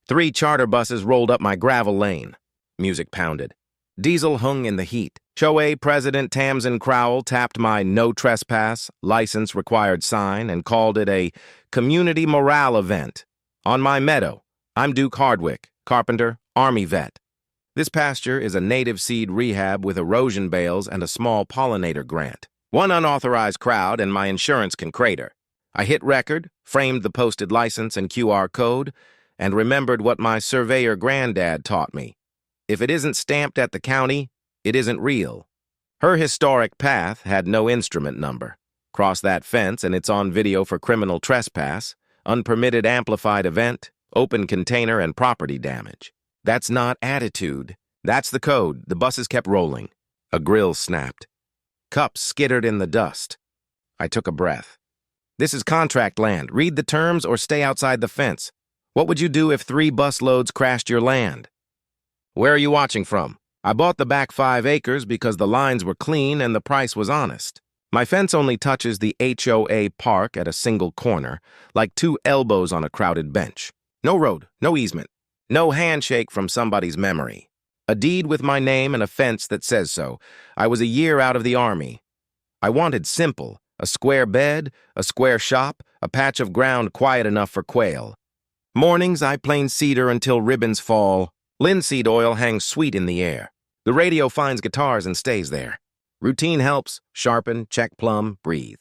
3 charter buses rolled up my gravel lane. Music pounded. Diesel hung in the heat. ANTI-HOA President Tamsin Crowell tapped my no trespass, license required sign and called it a community morale event. On my meadow, I'm Duke Hardwick, carpenter, Army vet. This pasture is a native seed rehab with erosion bales and a small pollinator grant. One unauthorized crowd and my insurance can crater. I hit record, framed the posted license and QR code, and remembered what my surveyor granddad taught me. If it isn't stamped at the county, it isn't real. Her historic path had no instrument number. Cross that fence and it's on video for criminal trespass, unpermitted amplified event, open container, and property damage. That's not attitude. That's the code. The buses kept rolling. A grill snapped. Cups skittered in the dust. I took a breath. This is contract land. Read the terms or stay outside the fence. What would you do if 3 bus loads crashed your land? Where are you watching from? I bought the back 5 acres because the lines were clean and the price was honest. My fence only touches the HOA park at a single corner, like 2 elbows on a crowded bench. No road, no easement, no handshake from somebody's memory. A deed with my name and a fence that says so. I was a year out of the Army. I wanted simple, a square bed, a square shop, a patch of ground quiet enough for quail. Mornings I plane cedar until ribbons fall. Linseed oil hangs sweet in the air. The radio finds guitars and stays there. Routine helps, sharpen, check plumb, breathe.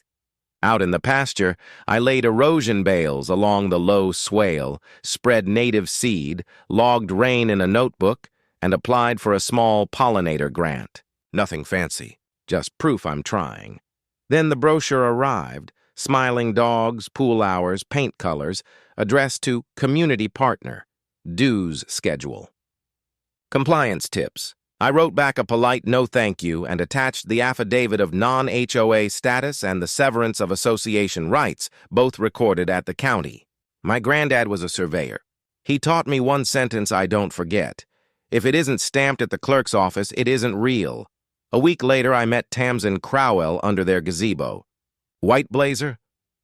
Out in the pasture, I laid erosion bales along the low swale, spread native seed, logged rain in a notebook, and applied for a small pollinator grant. Nothing fancy, just proof I'm trying. Then the brochure arrived, smiling dogs, pool hours, paint colors, addressed to community partner, dues schedule. Compliance tips. I wrote back a polite no thank you and attached the affidavit of non-HOA status and the severance of association rights, both recorded at the county. My granddad was a surveyor. He taught me one sentence I don't forget. If it isn't stamped at the clerk's office, it isn't real. A week later, I met Tamsin Crowell under their gazebo. White blazer,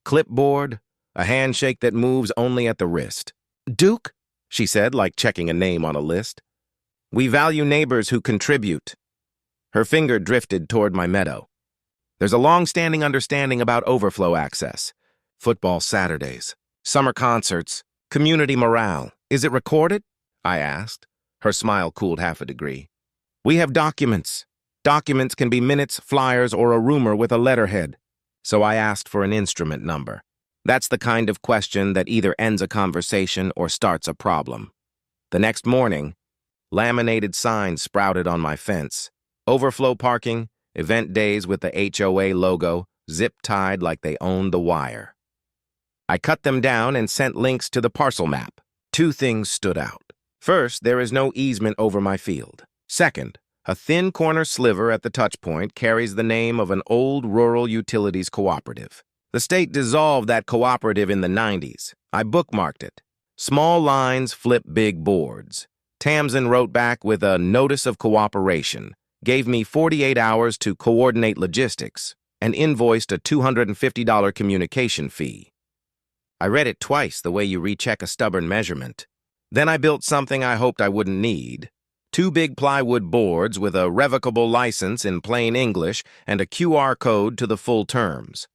clipboard, a handshake that moves only at the wrist. "Duke," she said, like checking a name on a list. "We value neighbors who contribute." Her finger drifted toward my meadow. There's a long-standing understanding about overflow access. Football Saturdays, summer concerts, community morale. Is it recorded? I asked. Her smile cooled half a degree. "We have documents. Documents can be minutes, flyers, or a rumor with a letterhead." So I asked for an instrument number. That's the kind of question that either ends a conversation or starts a problem. The next morning, laminated signs sprouted on my fence. Overflow parking, event days with the HOA logo, zip-tied like they owned the wire. I cut them down and sent links to the parcel map. 2 things stood out. First, there is no easement over my field. Second, a thin corner sliver at the touchpoint carries the name of an old rural utilities cooperative. The state dissolved that cooperative in the 90s. I bookmarked it. Small lines flip big boards. Tamsin wrote back with a notice of cooperation, gave me 48 hours to coordinate logistics, and invoiced a $250 communication fee. I read it twice the way you recheck a stubborn measurement. Then I built something I hoped I wouldn't need. 2 big plywood boards with a revocable license in plain English and a QR code to the full terms.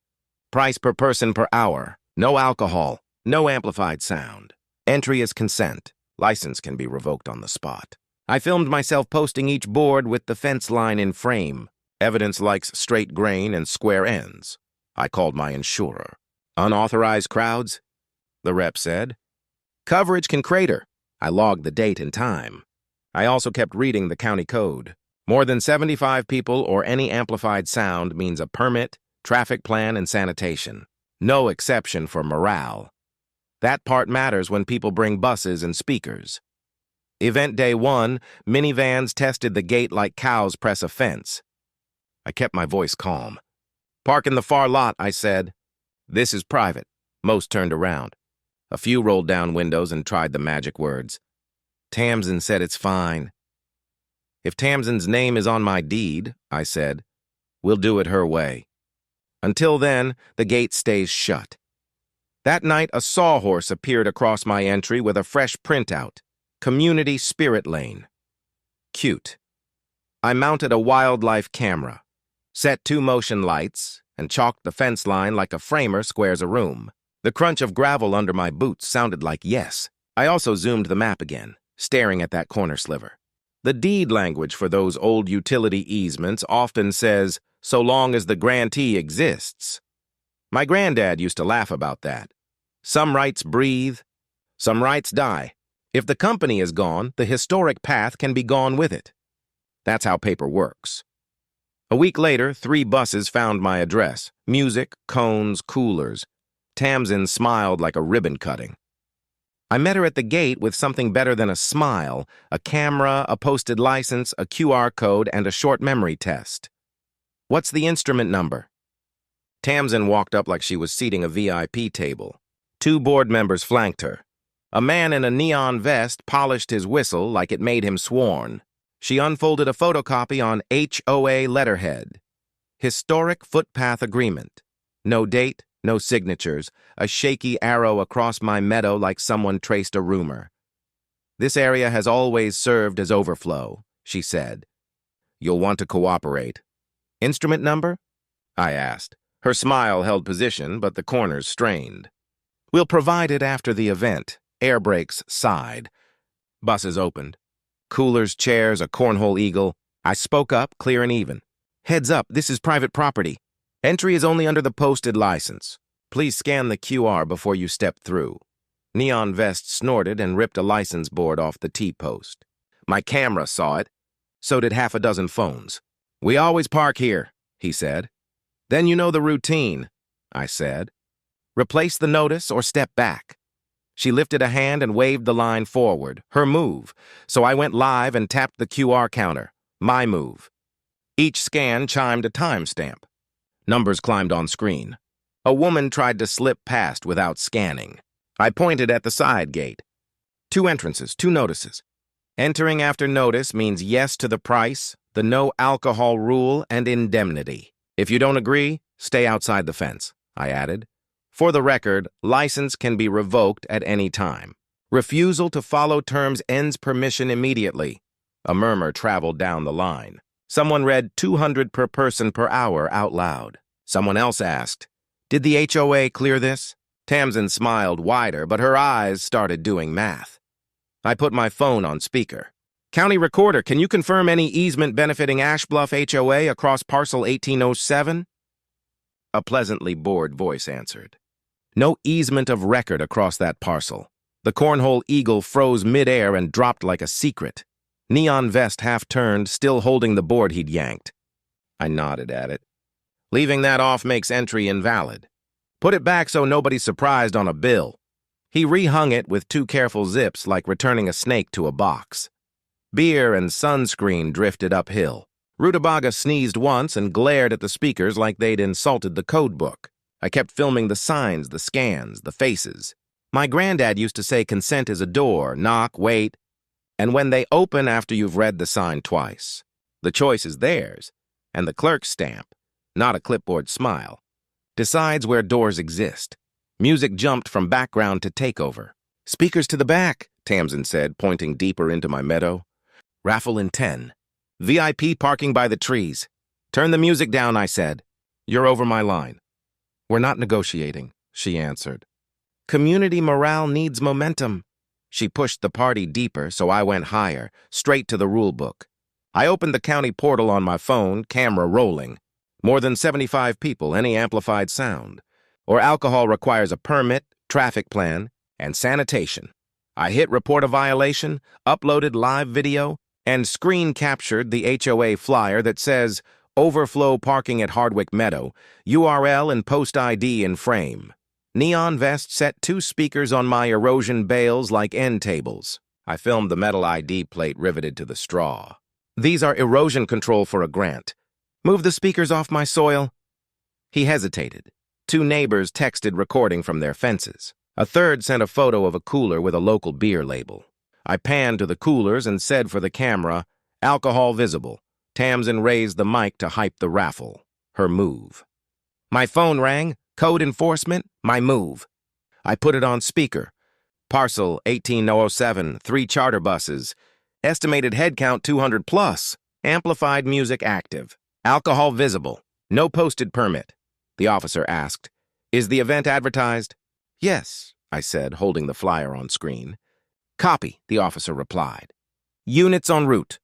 Price per person per hour. No alcohol. No amplified sound. Entry is consent. License can be revoked on the spot. I filmed myself posting each board with the fence line in frame. Evidence likes straight grain and square ends. I called my insurer. "Unauthorized crowds?" the rep said. "Coverage can crater." I logged the date and time. I also kept reading the county code. More than 75 people or any amplified sound means a permit, traffic plan, and sanitation. No exception for morale. That part matters when people bring buses and speakers. Event day 1, minivans tested the gate like cows press a fence. I kept my voice calm. "Park in the far lot," I said. "This is private." Most turned around. A few rolled down windows and tried the magic words. Tamsin said it's fine. "If Tamsin's name is on my deed," I said, "we'll do it her way. Until then, the gate stays shut." That night, a sawhorse appeared across my entry with a fresh printout. Community Spirit Lane. Cute. I mounted a wildlife camera, set 2 motion lights, and chalked the fence line like a framer squares a room. The crunch of gravel under my boots sounded like yes. I also zoomed the map again, staring at that corner sliver. The deed language for those old utility easements often says, so long as the grantee exists. My granddad used to laugh about that. Some rights breathe, some rights die. If the company is gone, the historic path can be gone with it. That's how paper works. A week later, 3 buses found my address. Music, cones, coolers. Tamsin smiled like a ribbon cutting. I met her at the gate with something better than a smile, a camera, a posted license, a QR code, and a short memory test. What's the instrument number? Tamsin walked up like she was seating a VIP table. 2 board members flanked her. A man in a neon vest polished his whistle like it made him sworn. She unfolded a photocopy on HOA letterhead. Historic Footpath Agreement. No date, no signatures, a shaky arrow across my meadow like someone traced a rumor. This area has always served as overflow, she said. You'll want to cooperate. Instrument number? I asked. Her smile held position, but the corners strained. We'll provide it after the event. Air brakes sighed. Buses opened. Coolers, chairs, a cornhole eagle. I spoke up, clear and even. Heads up, this is private property. Entry is only under the posted license. Please scan the QR before you step through. Neon Vest snorted and ripped a license board off the T-post. My camera saw it. So did half a dozen phones. We always park here, he said. Then you know the routine, I said. Replace the notice or step back. She lifted a hand and waved the line forward, her move, so I went live and tapped the QR counter, my move. Each scan chimed a timestamp. Numbers climbed on screen. A woman tried to slip past without scanning. I pointed at the side gate. 2 entrances, 2 notices. Entering after notice means yes to the price, the no alcohol rule, and indemnity. If you don't agree, stay outside the fence, I added. For the record, license can be revoked at any time. Refusal to follow terms ends permission immediately. A murmur traveled down the line. Someone read 200 per person per hour out loud. Someone else asked, did the HOA clear this? Tamsin smiled wider, but her eyes started doing math. I put my phone on speaker. County Recorder, can you confirm any easement benefiting Ash Bluff HOA across parcel 1807? A pleasantly bored voice answered. No easement of record across that parcel. The cornhole eagle froze midair and dropped like a secret. Neon Vest half-turned, still holding the board he'd yanked. I nodded at it. Leaving that off makes entry invalid. Put it back so nobody's surprised on a bill. He rehung it with 2 careful zips like returning a snake to a box. Beer and sunscreen drifted uphill. Rutabaga sneezed once and glared at the speakers like they'd insulted the code book. I kept filming the signs, the scans, the faces. My granddad used to say consent is a door, knock, wait, and when they open after you've read the sign twice. The choice is theirs, and the clerk's stamp, not a clipboard smile, decides where doors exist. Music jumped from background to takeover. Speakers to the back, Tamsin said, pointing deeper into my meadow. Raffle in 10. VIP parking by the trees. Turn the music down, I said. You're over my line. We're not negotiating, she answered. Community morale needs momentum. She pushed the party deeper, so I went higher, straight to the rule book. I opened the county portal on my phone, camera rolling. More than 75 people, any amplified sound. Or alcohol requires a permit, traffic plan, and sanitation. I hit report a violation, uploaded live video, and screen captured the HOA flyer that says, overflow parking at Hardwick Meadow, URL and post ID in frame. Neon Vest set 2 speakers on my erosion bales like end tables. I filmed the metal ID plate riveted to the straw. These are erosion control for a grant. Move the speakers off my soil. He hesitated. 2 neighbors texted recording from their fences. A third sent a photo of a cooler with a local beer label. I panned to the coolers and said for the camera, alcohol visible. Tamsin raised the mic to hype the raffle. Her move. My phone rang. Code enforcement. My move. I put it on speaker. Parcel 18007, 3 charter buses. Estimated head count 200 plus. Amplified music active. Alcohol visible. No posted permit. The officer asked, "Is the event advertised?" "Yes," I said, holding the flyer on screen. "Copy," the officer replied. "Units en route."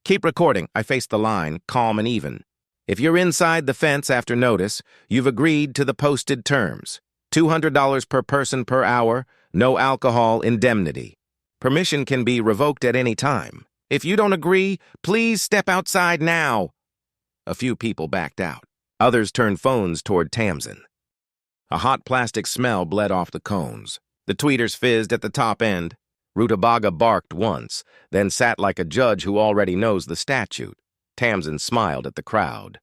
"Keep recording." I faced the line, calm and even. "If you're inside the fence after notice, you've agreed to the posted terms. $200 per person per hour, no alcohol, indemnity. Permission can be revoked at any time. If you don't agree, please step outside now." A few people backed out. Others turned phones toward Tamsin. A hot plastic smell bled off the cones. The tweeters fizzed at the top end. Rutabaga barked once, then sat like a judge who already knows the statute. Tamsin smiled at the crowd.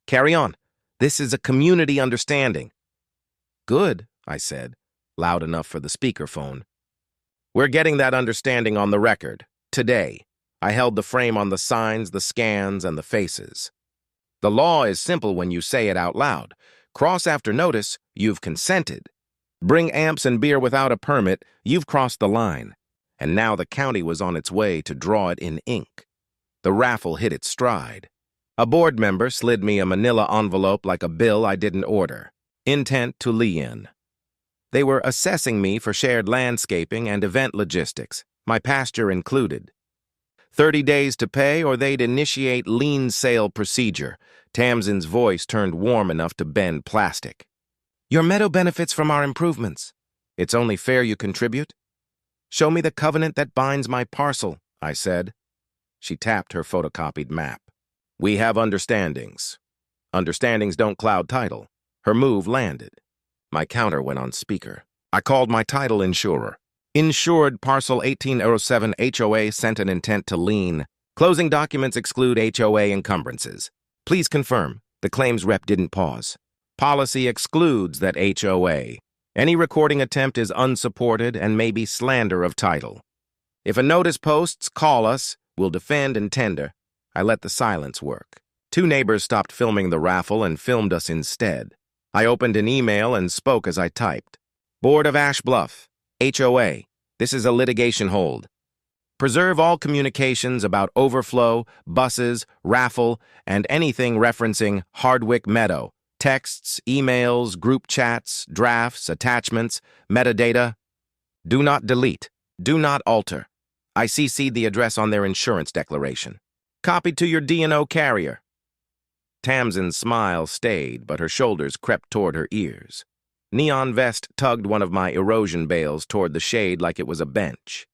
"Carry on. This is a community understanding." "Good," I said, loud enough for the speakerphone. "We're getting that understanding on the record. Today." I held the frame on the signs, the scans, and the faces. "The law is simple when you say it out loud. Cross after notice, you've consented. Bring amps and beer without a permit, you've crossed the line." And now the county was on its way to draw it in ink. The raffle hit its stride. A board member slid me a manila envelope like a bill I didn't order. Intent to lien. They were assessing me for shared landscaping and event logistics, my pasture included. 30 days to pay or they'd initiate lien sale procedure. Tamsin's voice turned warm enough to bend plastic. "Your meadow benefits from our improvements. It's only fair you contribute." "Show me the covenant that binds my parcel," I said. She tapped her photocopied map. "We have understandings. Understandings don't cloud title." Her move landed. My counter went on speaker. I called my title insurer. "Insured Parcel 1807 HOA sent an intent to lien. Closing documents exclude HOA encumbrances. Please confirm." The claims rep didn't pause. "Policy excludes that HOA. Any recording attempt is unsupported and may be slander of title. If a notice posts, call us. We'll defend and tender." I let the silence work. 2 neighbors stopped filming the raffle and filmed us instead. I opened an email and spoke as I typed. "Board of Ash Bluff, HOA, this is a litigation hold. Preserve all communications about overflow, buses, raffle, and anything referencing Hardwick Meadow. Texts, emails, group chats, drafts, attachments, metadata. Do not delete. Do not alter. I CC'd the address on their insurance declaration. Copied to your D&O carrier." Tamsin's smile stayed, but her shoulders crept toward her ears. Neon Vest tugged one of my erosion bales toward the shade like it was a bench.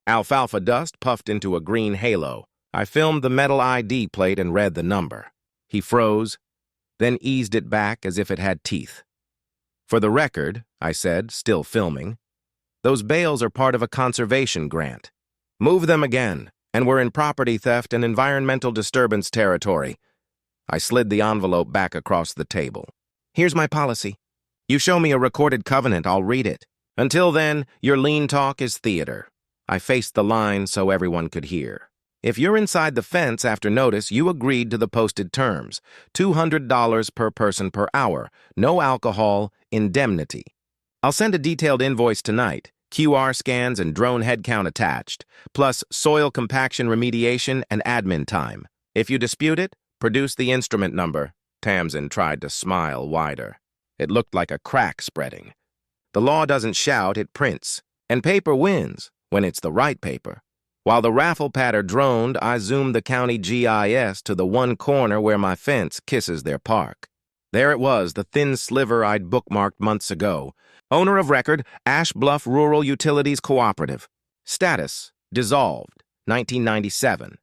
Alfalfa dust puffed into a green halo. I filmed the metal ID plate and read the number. He froze, then eased it back as if it had teeth. "For the record," I said, still filming, "those bales are part of a conservation grant. Move them again, and we're in property theft and environmental disturbance territory." I slid the envelope back across the table. "Here's my policy. You show me a recorded covenant, I'll read it. Until then, your lien talk is theater." I faced the line so everyone could hear. "If you're inside the fence after notice, you agreed to the posted terms. $200 per person per hour, no alcohol, indemnity. I'll send a detailed invoice tonight, QR scans and drone headcount attached, plus soil compaction remediation and admin time. If you dispute it, produce the instrument number." Tamsin tried to smile wider. It looked like a crack spreading. "The law doesn't shout, it prints. And paper wins, when it's the right paper." While the raffle patter droned, I zoomed the county GIS to the one corner where my fence kisses their park. There it was, the thin sliver I'd bookmarked months ago. Owner of record, Ash Bluff Rural Utilities Cooperative. Status, dissolved, 1997.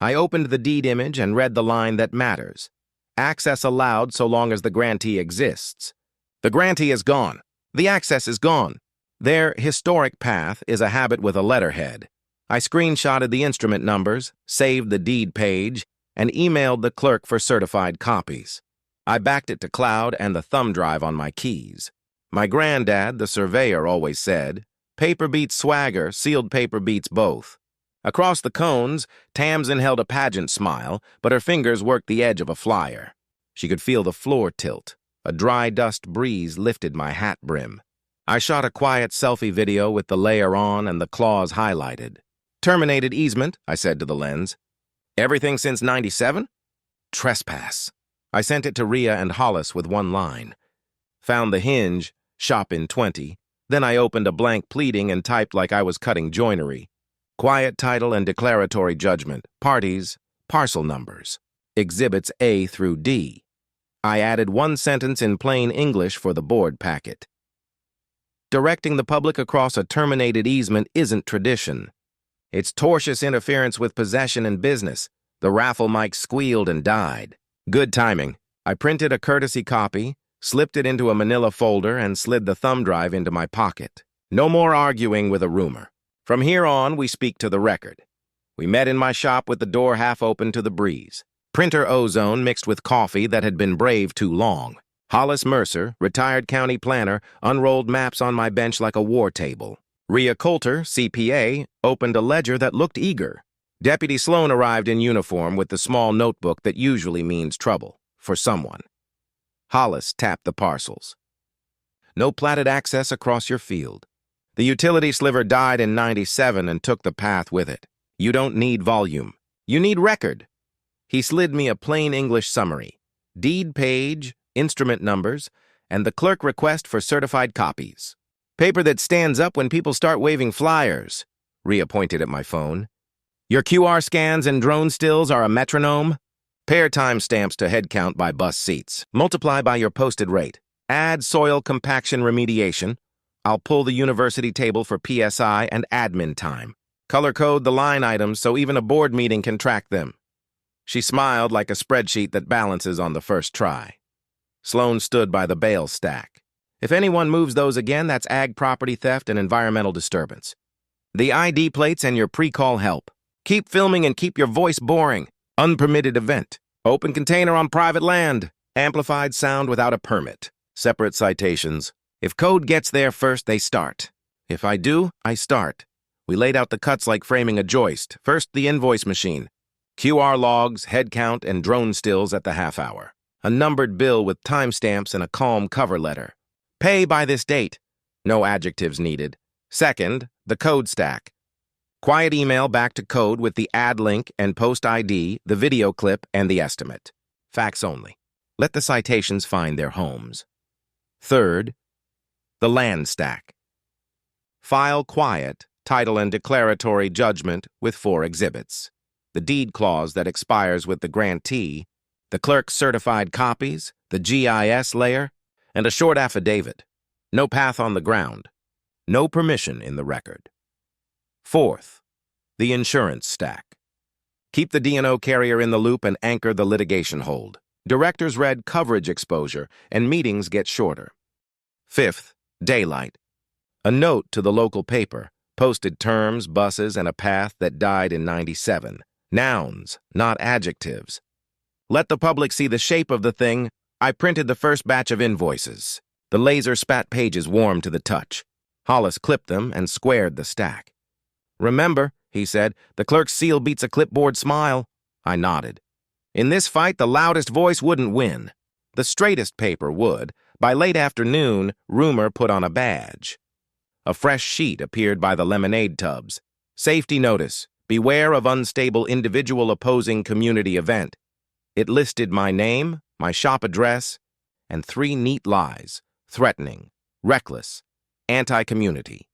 I opened the deed image and read the line that matters. Access allowed so long as the grantee exists. The grantee is gone. The access is gone. Their historic path is a habit with a letterhead. I screenshotted the instrument numbers, saved the deed page, and emailed the clerk for certified copies. I backed it to cloud and the thumb drive on my keys. My granddad, the surveyor, always said, "Paper beats swagger, sealed paper beats both." Across the cones, Tamsin held a pageant smile, but her fingers worked the edge of a flyer. She could feel the floor tilt. A dry dust breeze lifted my hat brim. I shot a quiet selfie video with the layer on and the clause highlighted. Terminated easement, I said to the lens. Everything since 97? Trespass. I sent it to Rhea and Hollis with one line. Found the hinge, shop in 20. Then I opened a blank pleading and typed like I was cutting joinery. Quiet title and declaratory judgment. Parties, parcel numbers. Exhibits A through D. I added one sentence in plain English for the board packet. Directing the public across a terminated easement isn't tradition. It's tortious interference with possession and business. The raffle mic squealed and died. Good timing. I printed a courtesy copy, slipped it into a manila folder, and slid the thumb drive into my pocket. No more arguing with a rumor. From here on, we speak to the record. We met in my shop with the door half open to the breeze. Printer ozone mixed with coffee that had been brave too long. Hollis Mercer, retired county planner, unrolled maps on my bench like a war table. Rhea Coulter, CPA, opened a ledger that looked eager. Deputy Sloan arrived in uniform with the small notebook that usually means trouble, for someone. Hollis tapped the parcels. No platted access across your field. The utility sliver died in 97 and took the path with it. You don't need volume. You need record. He slid me a plain English summary. Deed page, instrument numbers, and the clerk request for certified copies. Paper that stands up when people start waving flyers. Rhea pointed at my phone. Your QR scans and drone stills are a metronome. Pair timestamps to head count by bus seats. Multiply by your posted rate. Add soil compaction remediation. I'll pull the university table for PSI and admin time. Color code the line items so even a board meeting can track them. She smiled like a spreadsheet that balances on the first try. Sloan stood by the bale stack. If anyone moves those again, that's ag property theft and environmental disturbance. The ID plates and your pre-call help. Keep filming and keep your voice boring. Unpermitted event. Open container on private land. Amplified sound without a permit. Separate citations. If code gets there first, they start. If I do, I start. We laid out the cuts like framing a joist. First, the invoice machine. QR logs, head count, and drone stills at the half hour. A numbered bill with timestamps and a calm cover letter. Pay by this date. No adjectives needed. Second, the code stack. Quiet email back to code with the add link and post ID, the video clip, and the estimate. Facts only. Let the citations find their homes. Third, the land stack. File quiet, title and declaratory judgment with 4 exhibits. The deed clause that expires with the grantee, the clerk's certified copies, the GIS layer, and a short affidavit. No path on the ground. No permission in the record. Fourth, the insurance stack. Keep the D&O carrier in the loop and anchor the litigation hold. Directors read coverage exposure, and meetings get shorter. Fifth, daylight. A note to the local paper, posted terms, buses, and a path that died in 97. Nouns, not adjectives. Let the public see the shape of the thing. I printed the first batch of invoices. The laser spat pages warmed to the touch. Hollis clipped them and squared the stack. Remember, he said, the clerk's seal beats a clipboard smile. I nodded. In this fight, the loudest voice wouldn't win. The straightest paper would. By late afternoon, rumor put on a badge. A fresh sheet appeared by the lemonade tubs. Safety notice. Beware of unstable individual opposing community event. It listed my name, my shop address, and 3 neat lies. Threatening, reckless, anti-community.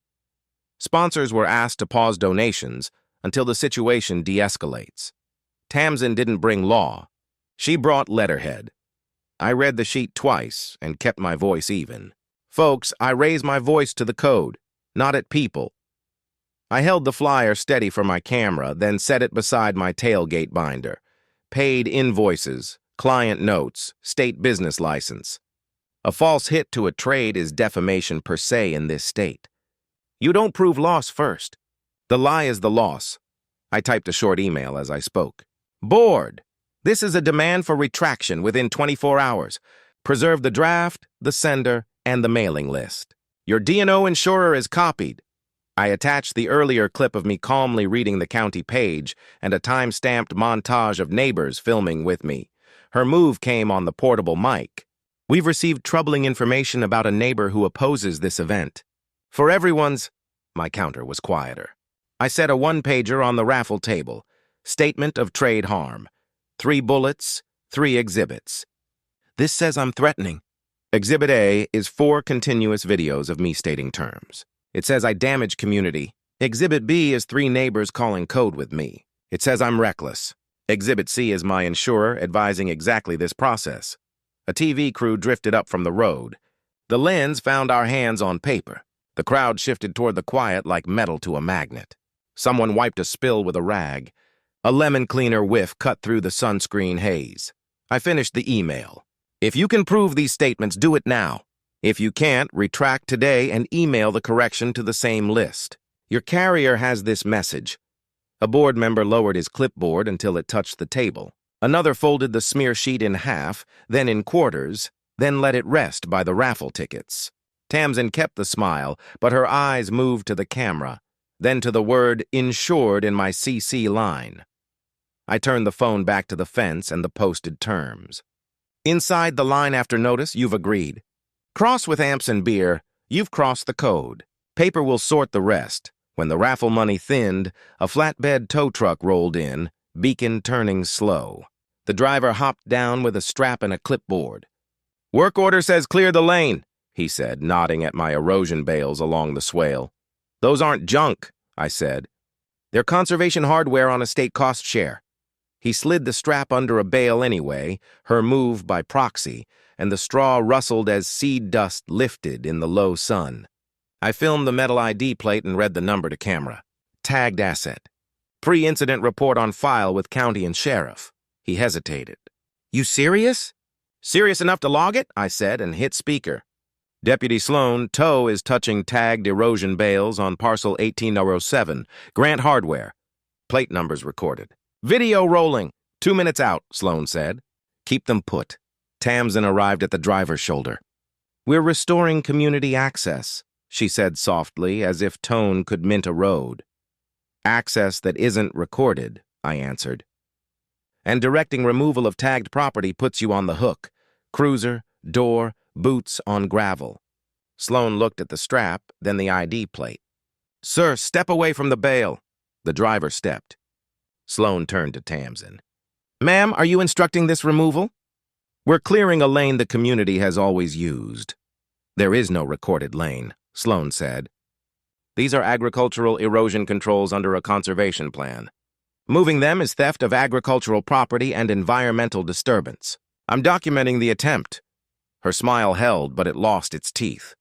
Sponsors were asked to pause donations until the situation de-escalates. Tamsin didn't bring law. She brought letterhead. I read the sheet twice and kept my voice even. Folks, I raise my voice to the code, not at people. I held the flyer steady for my camera, then set it beside my tailgate binder. Paid invoices, client notes, state business license. A false hit to a trade is defamation per se in this state. You don't prove loss first. The lie is the loss. I typed a short email as I spoke. Board, this is a demand for retraction within 24 hours. Preserve the draft, the sender, and the mailing list. Your D&O insurer is copied. I attached the earlier clip of me calmly reading the county page and a time-stamped montage of neighbors filming with me. Her move came on the portable mic. We've received troubling information about a neighbor who opposes this event. For everyone's, my counter was quieter. I set a one-pager on the raffle table. Statement of trade harm. 3 bullets, 3 exhibits. This says I'm threatening. Exhibit A is 4 continuous videos of me stating terms. It says I damage community. Exhibit B is 3 neighbors calling code with me. It says I'm reckless. Exhibit C is my insurer advising exactly this process. A TV crew drifted up from the road. The lens found our hands on paper. The crowd shifted toward the quiet like metal to a magnet. Someone wiped a spill with a rag. A lemon cleaner whiff cut through the sunscreen haze. I finished the email. If you can prove these statements, do it now. If you can't, retract today and email the correction to the same list. Your carrier has this message. A board member lowered his clipboard until it touched the table. Another folded the smear sheet in half, then in quarters, then let it rest by the raffle tickets. Tamsin kept the smile, but her eyes moved to the camera, then to the word insured in my CC line. I turned the phone back to the fence and the posted terms. Inside the line after notice, you've agreed. Cross with amps and beer, you've crossed the code. Paper will sort the rest. When the raffle money thinned, a flatbed tow truck rolled in, beacon turning slow. The driver hopped down with a strap and a clipboard. Work order says clear the lane, he said, nodding at my erosion bales along the swale. Those aren't junk, I said. They're conservation hardware on a state cost share. He slid the strap under a bale anyway, her move by proxy, and the straw rustled as seed dust lifted in the low sun. I filmed the metal ID plate and read the number to camera. Tagged asset. Pre-incident report on file with county and sheriff. He hesitated. You serious? Serious enough to log it? I said and hit speaker. Deputy Sloan, tow is touching tagged erosion bales on parcel 18007. Grant Hardware. Plate numbers recorded. Video rolling. 2 minutes out, Sloan said. Keep them put. Tamsin arrived at the driver's shoulder. We're restoring community access, she said softly, as if tone could mint a road. Access that isn't recorded, I answered. And directing removal of tagged property puts you on the hook. Cruiser, door, boots on gravel. Sloan looked at the strap, then the ID plate. Sir, step away from the bale. The driver stepped. Sloan turned to Tamsin. Ma'am, are you instructing this removal? We're clearing a lane the community has always used. There is no recorded lane, Sloan said. These are agricultural erosion controls under a conservation plan. Moving them is theft of agricultural property and environmental disturbance. I'm documenting the attempt. Her smile held, but it lost its teeth.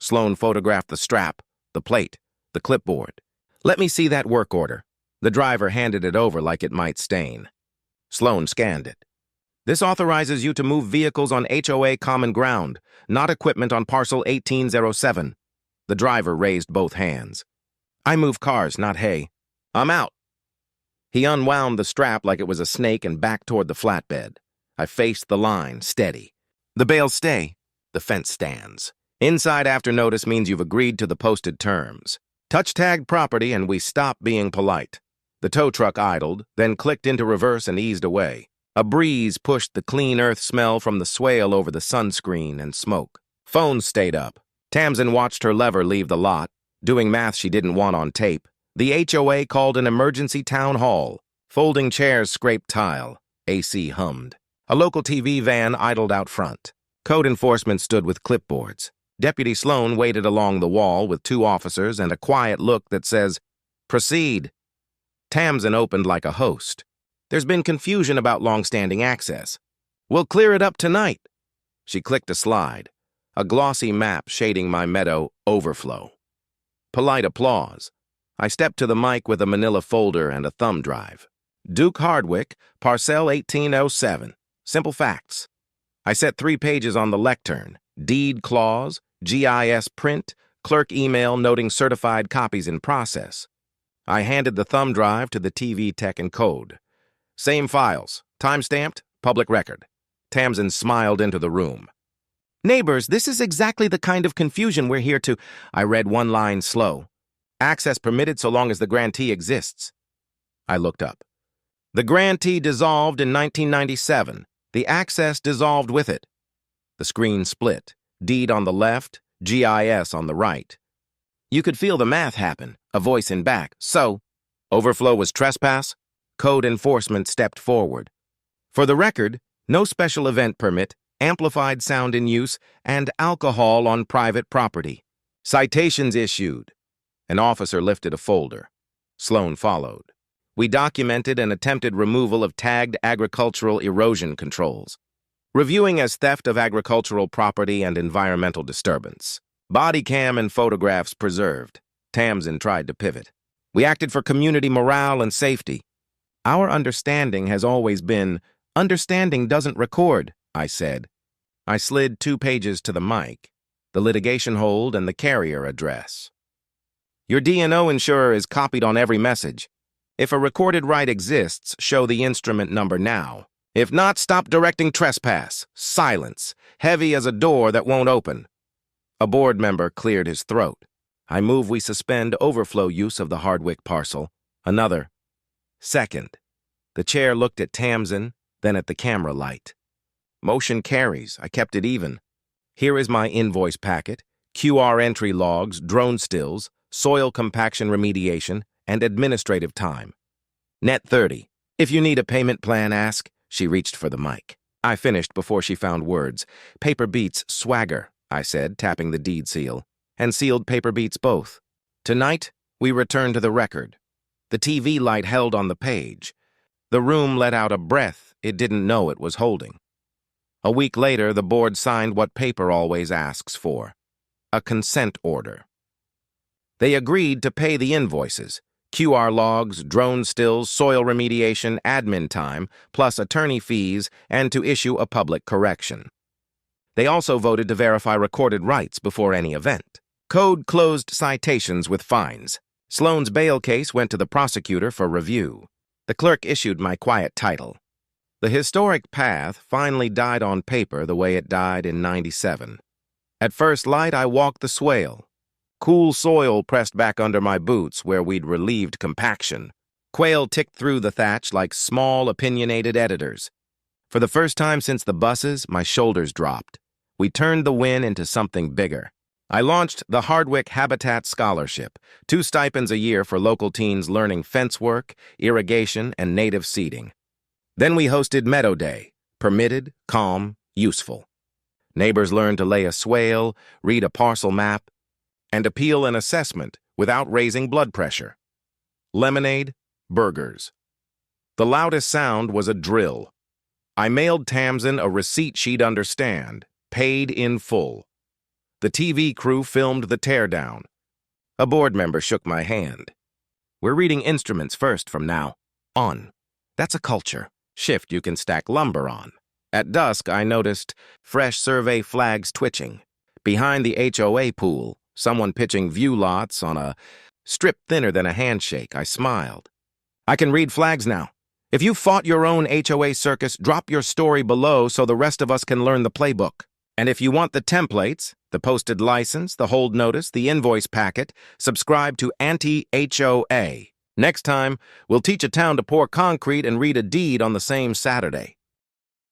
Sloan photographed the strap, the plate, the clipboard. Let me see that work order. The driver handed it over like it might stain. Sloan scanned it. This authorizes you to move vehicles on HOA common ground, not equipment on parcel 1807. The driver raised both hands. I move cars, not hay. I'm out. He unwound the strap like it was a snake and backed toward the flatbed. I faced the line, steady. The bales stay. The fence stands. Inside after notice means you've agreed to the posted terms. Touch tagged property and we stop being polite. The tow truck idled, then clicked into reverse and eased away. A breeze pushed the clean earth smell from the swale over the sunscreen and smoke. Phones stayed up. Tamsin watched her lever leave the lot, doing math she didn't want on tape. The HOA called an emergency town hall. Folding chairs scraped tile. AC hummed. A local TV van idled out front. Code enforcement stood with clipboards. Deputy Sloan waited along the wall with 2 officers and a quiet look that says, Proceed. Tamsin opened like a host. There's been confusion about long-standing access. We'll clear it up tonight. She clicked a slide. A glossy map shading my meadow overflow. Polite applause. I stepped to the mic with a manila folder and a thumb drive. Duke Hardwick, Parcel 1807. Simple facts. I set 3 pages on the lectern. Deed clause, GIS print, clerk email noting certified copies in process. I handed the thumb drive to the TV tech and code. Same files, time-stamped, public record. Tamsin smiled into the room. Neighbors, this is exactly the kind of confusion we're here to... I read one line slow. Access permitted so long as the grantee exists. I looked up. The grantee dissolved in 1997. The access dissolved with it. The screen split. Deed on the left, GIS on the right. You could feel the math happen, a voice in back. So, overflow was trespass? Code enforcement stepped forward. For the record, no special event permit, amplified sound in use, and alcohol on private property. Citations issued. An officer lifted a folder. Sloan followed. We documented an attempted removal of tagged agricultural erosion controls, reviewing as theft of agricultural property and environmental disturbance. Body cam and photographs preserved. Tamsin tried to pivot. We acted for community morale and safety. Our understanding has always been, understanding doesn't record, I said. I slid 2 pages to the mic, the litigation hold and the carrier address. Your D&O insurer is copied on every message. If a recorded right exists, show the instrument number now. If not, stop directing trespass. Silence. Heavy as a door that won't open. A board member cleared his throat. I move we suspend overflow use of the Hardwick parcel. Another. Second. The chair looked at Tamsin, then at the camera light. Motion carries. I kept it even. Here is my invoice packet, QR entry logs, drone stills, soil compaction remediation, and administrative time. Net 30. If you need a payment plan, ask. She reached for the mic. I finished before she found words. Paper beats swagger, I said, tapping the deed seal, and sealed paper beats both. Tonight, we return to the record. The TV light held on the page. The room let out a breath it didn't know it was holding. A week later, the board signed what paper always asks for, a consent order. They agreed to pay the invoices, QR logs, drone stills, soil remediation, admin time, plus attorney fees, and to issue a public correction. They also voted to verify recorded rights before any event. Code closed citations with fines. Sloan's bail case went to the prosecutor for review. The clerk issued my quiet title. The historic path finally died on paper the way it died in '97. At first light, I walked the swale. Cool soil pressed back under my boots where we'd relieved compaction. Quail ticked through the thatch like small, opinionated editors. For the first time since the buses, my shoulders dropped. We turned the win into something bigger. I launched the Hardwick Habitat Scholarship, 2 stipends a year for local teens learning fence work, irrigation, and native seeding. Then we hosted Meadow Day, permitted, calm, useful. Neighbors learned to lay a swale, read a parcel map, and appeal an assessment without raising blood pressure. Lemonade, burgers. The loudest sound was a drill. I mailed Tamsin a receipt she'd understand, paid in full. The TV crew filmed the teardown. A board member shook my hand. We're reading instruments first from now on. That's a culture. Shift you can stack lumber on. At dusk, I noticed fresh survey flags twitching. Behind the HOA pool, someone pitching view lots on a strip thinner than a handshake. I smiled. I can read flags now. If you fought your own HOA circus, drop your story below so the rest of us can learn the playbook. And if you want the templates, the posted license, the hold notice, the invoice packet, subscribe to ANTI-HOA. Next time, we'll teach a town to pour concrete and read a deed on the same Saturday.